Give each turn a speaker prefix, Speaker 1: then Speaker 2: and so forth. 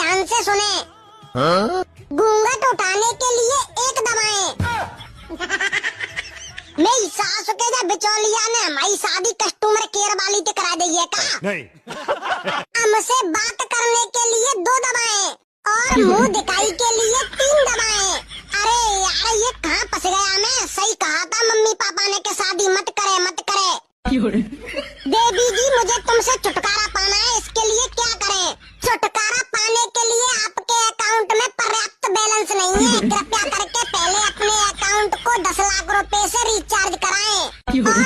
Speaker 1: ध्यान से सुने। घूंघट उठाने के लिए एक दबाएं। मेरी सास के जब बिचौलिया ने हमारी शादी कस्टमर केयर वाली से करा दी है का? नहीं। हमसे बात करने के लिए 2 दबाएं और मुंह दिखाई के लिए 3 दबाएं। अरे यार ये कहाँ फंस गया मैं? सही कहा था मम्मी पापा ने कि शादी मत करे मत करे। बेबी जी मुझे तुमसे छुटकारा पाना है, इसके लिए क्या करें? छुटकारा पाने के लिए आपके अकाउंट में पर्याप्त बैलेंस नहीं है, कृपया करके पहले अपने अकाउंट को 10 लाख रुपए से रिचार्ज कराएं और